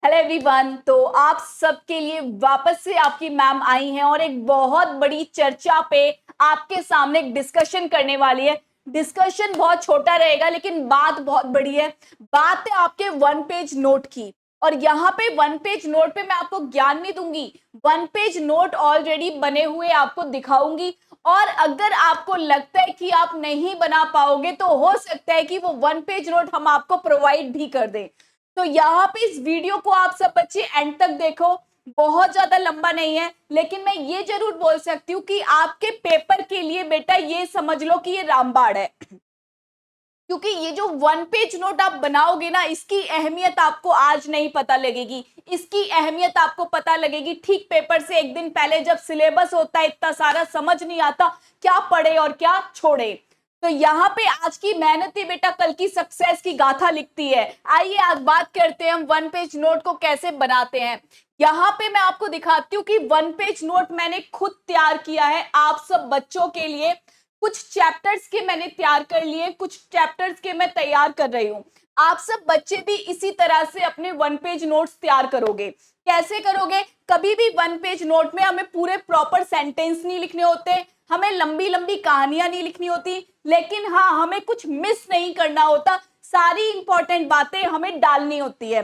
Hello everyone. तो आप सबके लिए वापस से आपकी मैम आई हैं और एक बहुत बड़ी चर्चा पे आपके सामने एक डिस्कशन करने वाली है। डिस्कशन बहुत छोटा रहेगा लेकिन बात बहुत बड़ी है। बात है आपके वन पेज नोट की। और यहाँ पे वन पेज नोट पे मैं आपको ज्ञान नहीं दूंगी, वन पेज नोट ऑलरेडी बने हुए आपको दिखाऊंगी। और अगर आपको लगता है कि आप नहीं बना पाओगे तो हो सकता है कि वो वन पेज नोट हम आपको प्रोवाइड भी कर दें। तो यहाँ पे इस वीडियो को आप सब बच्चे एंड तक देखो। बहुत ज्यादा लंबा नहीं है लेकिन मैं ये जरूर बोल सकती हूँ कि आपके पेपर के लिए बेटा ये समझ लो कि ये रामबाण है। क्योंकि ये जो वन पेज नोट आप बनाओगे ना, इसकी अहमियत आपको आज नहीं पता लगेगी। इसकी अहमियत आपको पता लगेगी ठीक पेपर से एक दिन पहले, जब सिलेबस होता है इतना सारा समझ नहीं आता क्या पढ़े और क्या छोड़े। तो यहाँ पे आज की मेहनत ही बेटा कल की सक्सेस की गाथा लिखती है। आइए आज बात करते हैं हम वन पेज नोट को कैसे बनाते हैं। यहाँ पे मैं आपको दिखाती हूँ कि वन पेज नोट मैंने खुद तैयार किया है आप सब बच्चों के लिए। कुछ चैप्टर्स के मैंने तैयार कर लिए, कुछ चैप्टर्स के मैं तैयार कर रही हूँ। आप सब बच्चे भी इसी तरह से अपने वन पेज नोट्स तैयार करोगे। कैसे करोगे? कभी भी वन पेज नोट में हमें पूरे प्रॉपर सेंटेंस नहीं लिखने होते, हमें लंबी लंबी कहानियां नहीं लिखनी होती, लेकिन हाँ हमें कुछ मिस नहीं करना होता। सारी इंपॉर्टेंट बातें हमें डालनी होती है।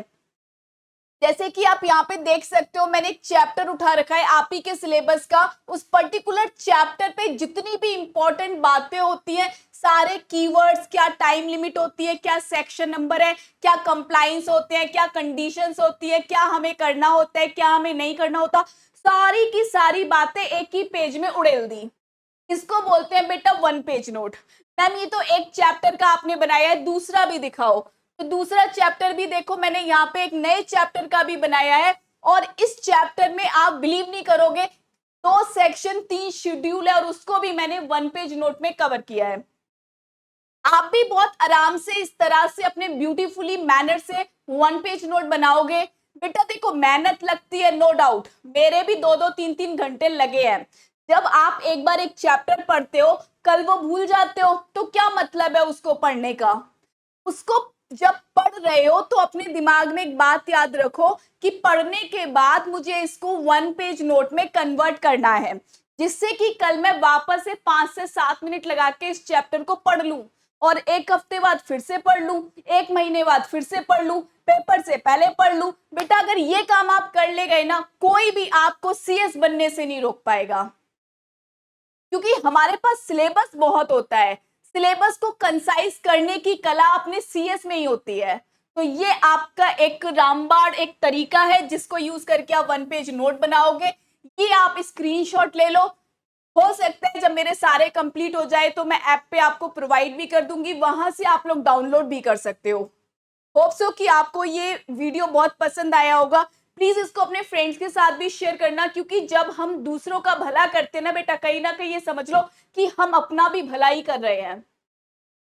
जैसे कि आप यहाँ पे देख सकते हो, मैंने एक चैप्टर उठा रखा है आप ही के सिलेबस का। उस पर्टिकुलर चैप्टर पे जितनी भी इंपॉर्टेंट बातें होती हैं, सारे कीवर्ड्स, क्या टाइम लिमिट होती है, क्या सेक्शन नंबर है, क्या कंप्लाइंस होते हैं, क्या कंडीशंस होती है, क्या हमें करना होता है, क्या हमें नहीं करना होता, सारी की सारी बातें एक ही पेज में उड़ेल दी। इसको बोलते हैं बेटा वन पेज नोट। मैम ये तो एक चैप्टर का आपने बनाया है, दूसरा भी दिखाओ। तो दूसरा चैप्टर भी देखो, मैंने यहाँ पे एक नए चैप्टर का भी बनाया है। और इस चैप्टर में आप बिलीव नहीं करोगे, 2 सेक्शन 3 शेड्यूल है और उसको भी मैंने वन पेज नोट में कवर किया है। आप भी बहुत आराम से इस तरह से अपने ब्यूटीफुली मैनर से वन पेज नोट बनाओगे। बेटा देखो मेहनत लगती है, नो डाउट, मेरे भी 2-2 3-3 घंटे लगे हैं। जब आप एक बार एक चैप्टर पढ़ते हो, कल वो भूल जाते हो तो क्या मतलब है उसको पढ़ने का। उसको जब पढ़ रहे हो तो अपने दिमाग में एक बात याद रखो कि पढ़ने के बाद मुझे इसको वन पेज नोट में कन्वर्ट करना है, जिससे कि कल मैं वापस से 5 से 7 मिनट लगा के इस चैप्टर को पढ़ लूं और एक हफ्ते बाद फिर से पढ़ लूं, एक महीने बाद फिर से पढ़ लूं, पेपर से पहले पढ़ लूं। बेटा अगर ये काम आप कर ले गए ना, कोई भी आपको सीएस बनने से नहीं रोक पाएगा। क्योंकि हमारे पास सिलेबस बहुत होता है, सिलेबस को कंसाइज करने की कला अपने सीएस में ही होती है। तो ये आपका एक रामबाण एक तरीका है जिसको यूज करके आप वन पेज नोट बनाओगे। ये आप स्क्रीनशॉट ले लो। हो सकता है जब मेरे सारे कंप्लीट हो जाए तो मैं ऐप पे आपको प्रोवाइड भी कर दूंगी, वहां से आप लोग डाउनलोड भी कर सकते हो। होप सो कि आपको ये वीडियो बहुत पसंद आया होगा। प्लीज इसको अपने फ्रेंड्स के साथ भी शेयर करना, क्योंकि जब हम दूसरों का भला करते हैं ना कहीं ये समझ लो कि हम अपना भी भला ही कर रहे हैं।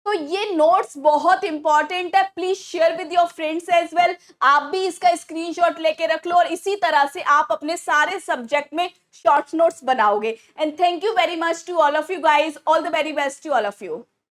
तो ये नोट्स बहुत इंपॉर्टेंट है, please share with your friends as well. आप भी इसका स्क्रीनशॉट लेके रख लो और इसी तरह से आप अपने सारे सब्जेक्ट में शॉर्ट नोट्स बनाओगे। And thank you very much to all of you guys, all the very best to all of you.